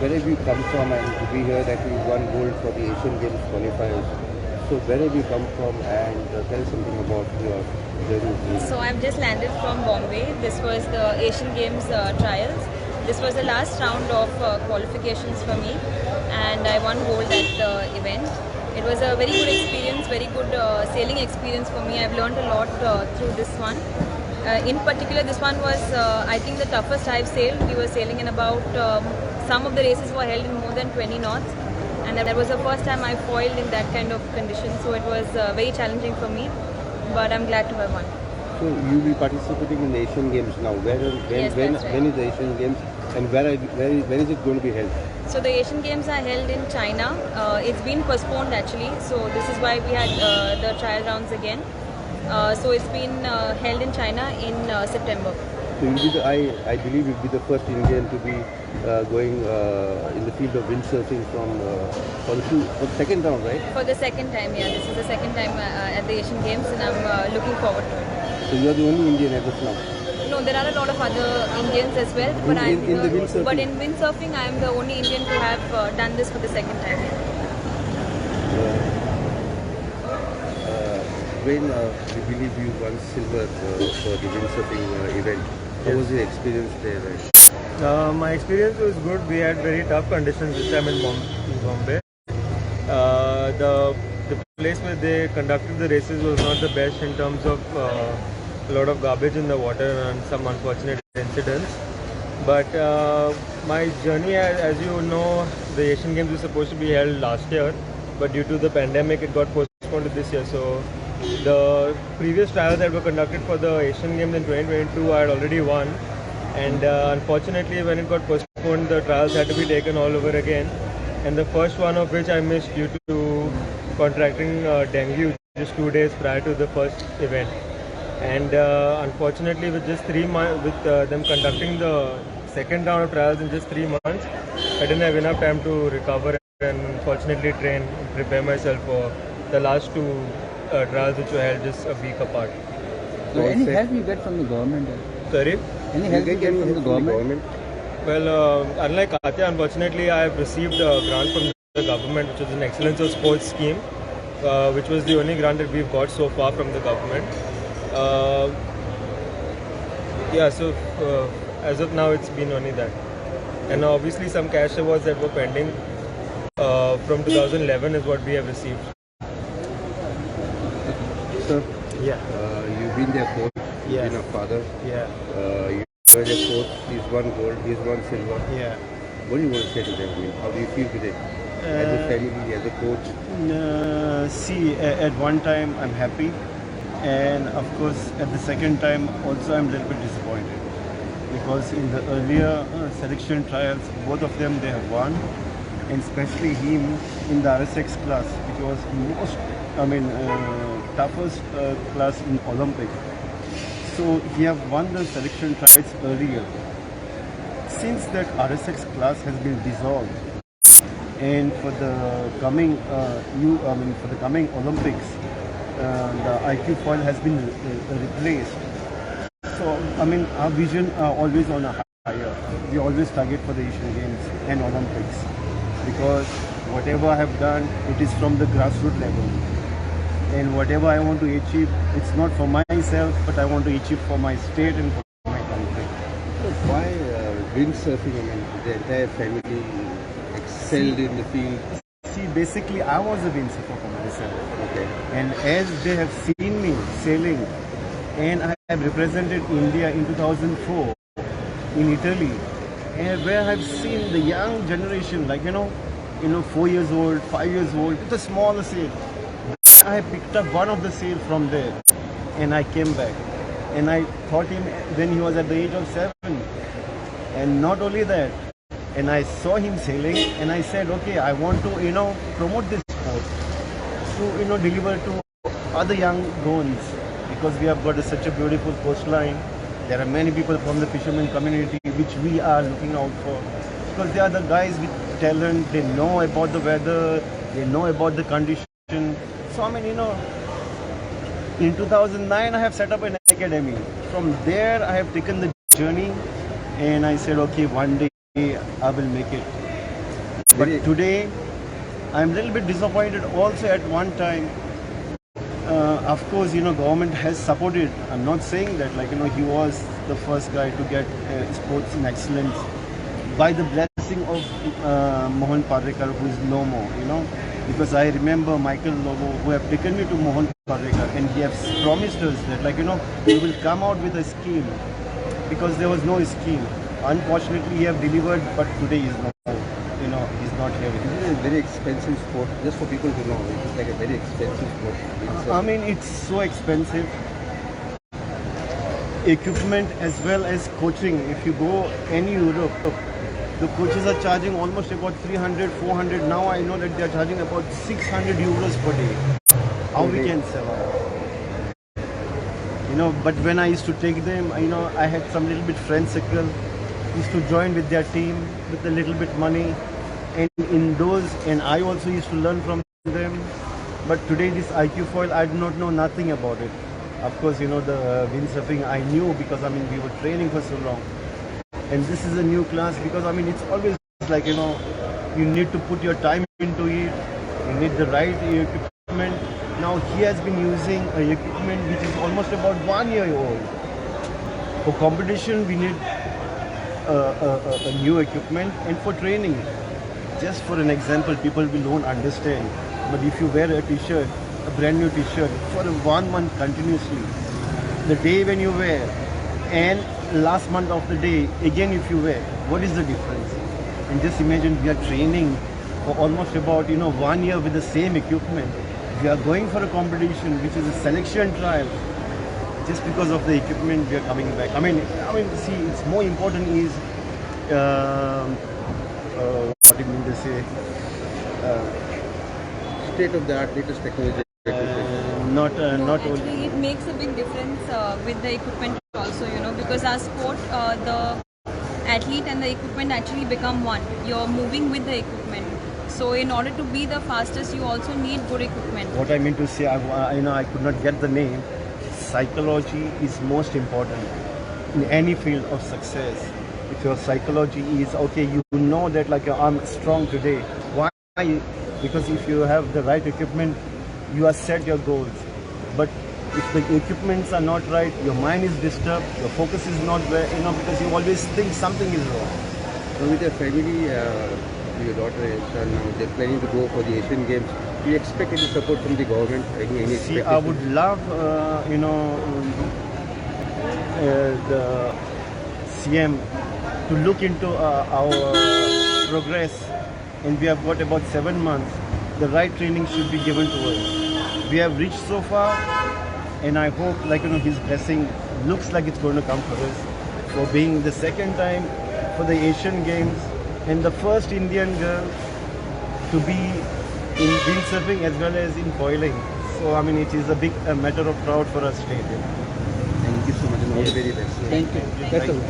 where have you come from? And we hear that you won gold for the Asian Games qualifiers. So where have you come from, and tell something about your journey. So I've just landed from Bombay. This was the Asian Games trials. This was the last round of qualifications for me, and I won gold at the event. It was a very good experience, very good sailing experience for me. I've learned a lot through this one. In particular, this one was, I think, the toughest I've sailed. We were sailing in about, some of the races were held in more than 20 knots. And that was the first time I foiled in that kind of condition. So it was very challenging for me, but I'm glad to have won. So you'll be participating in the Asian Games now. When is the Asian Games, and where is it going to be held? So the Asian Games are held in China. It's been postponed actually. So this is why we had the trial rounds again. So it's been held in China in September. So you'll be I believe you'll be the first Indian to be going in the field of windsurfing for the second round, right? For the second time, yeah. This is the second time at the Asian Games, and I'm looking forward to it. So you're the only Indian as of now? No, there are a lot of other Indians as well. But in windsurfing, I'm the only Indian to have done this for the second time. When we believe you won silver for the windsurfing event, how was the experience there? Right? My experience was good. We had very tough conditions this time in Bombay. The place where they conducted the races was not the best in terms of a lot of garbage in the water and some unfortunate incidents. But my journey, as you know, the Asian Games was supposed to be held last year, but due to the pandemic, it got postponed to this year. So the previous trials that were conducted for the Asian Games in 2022, I had already won. And unfortunately, when it got postponed, the trials had to be taken all over again. And the first one of which I missed due to contracting dengue just 2 days prior to the first event. And unfortunately, with just 3 months, with them conducting the second round of trials in just 3 months, I didn't have enough time to recover and unfortunately train and prepare myself for the last 2 trials which were held just a week apart. So any help you get from the government? Sorry? Any help you get from the government? Well, unlike Katya, unfortunately, I have received a grant from the government, which is an Excellence of Sports scheme, which was the only grant that we've got so far from the government. So as of now, it's been only that. And obviously, some cash awards that were pending from 2011 is what we have received. Sir, yeah. You've been their coach, you've been a father. Yeah. You were their coach, he's won gold, he's won silver. Yeah. What do you want to say to them? I mean, how do you feel today? As a family, as a coach? See, at one time I'm happy, and of course at the second time also I'm a little bit disappointed, because in the earlier selection trials, both of them they have won, and especially him in the RSX class, which was most, toughest class in Olympic. So he have won the selection trials earlier. Since that RSX class has been dissolved, and for the coming Olympics, the IQ foil has been replaced. So our vision are always on a higher. We always target for the Asian Games and Olympics, because whatever I have done, it is from the grassroots level. And whatever I want to achieve, it's not for myself, but I want to achieve for my state and for my country. So why windsurfing? I mean, the entire family excelled in the field. See, basically, I was a windsurfer for myself. Okay. And as they have seen me sailing, and I have represented India in 2004 in Italy, and where I have seen the young generation, 4 years old, 5 years old, with a smaller sail. I picked up one of the sail from there, and I came back, and I taught him when he was at the age of 7. And not only that, and I saw him sailing, and I said, okay, I want to, promote this sport to, deliver to other young goans, because we have got such a beautiful coastline. There are many people from the fishermen community which we are looking out for, because they are the guys with talent. They know about the weather, they know about the condition. So in 2009 I have set up an academy. From there I have taken the journey, and I said, okay, one day I will make it. But today, I'm a little bit disappointed also at one time. Of course, government has supported. I'm not saying that, he was the first guy to get sports in excellence by the blessing of Mohan Parrikar, who is no more, because I remember Michael Lobo, who have taken me to Mohan Parrikar, and he has promised us that, we will come out with a scheme, because there was no scheme. Unfortunately, he have delivered, but today is not. He's not here. It is a very expensive sport. Just for people to know, it's like a very expensive sport. I mean, it's so expensive. Equipment as well as coaching. If you go any Europe, the coaches are charging almost about 300, 400. Now I know that they are charging about 600 euros per day. How we can survive? But when I used to take them, I had some little bit friend circle. Used to join with their team with a little bit money, and I also used to learn from them. But today this IQ foil, I do not know nothing about it. Of course, the windsurfing I knew, because we were training for so long. And this is a new class, because it's always like, you need to put your time into it. You need the right equipment. Now he has been using equipment which is almost about 1 year old. For competition, we need a new equipment, and for training. Just for an example, people will don't understand, but if you wear a t-shirt, a brand new t-shirt for 1 month continuously, the day when you wear and last month of the day again if you wear, what is the difference? And just imagine, we are training for almost about 1 year with the same equipment. We are going for a competition which is a selection trial. Just because of the equipment, we are coming back. See, it's more important is what do you mean to say? State of the art, latest technology. Not Actually, only. it makes a big difference with the equipment also, because our sport, the athlete and the equipment actually become one. You're moving with the equipment. So in order to be the fastest, you also need good equipment. What I mean to say, I could not get the name. Psychology is most important in any field of success. If your psychology is okay, you know that I'm strong today. Why? Because if you have the right equipment, you are set your goals. But if the equipments are not right, your mind is disturbed, your focus is not there, because you always think something is wrong. So with your family, your daughter and son, now they're planning to go for the Asian Games. Do you expect any support from the government? Any See, I would love, the CM to look into our progress, and we have got about 7 months. The right training should be given to us. We have reached so far, and I hope, his blessing looks like it's going to come for us for being the second time for the Asian Games and the first Indian girl to be in windsurfing as well as in coiling. So, it is a big matter of proud for us today. Thank you so much, and all the very best. Thank you. That's all.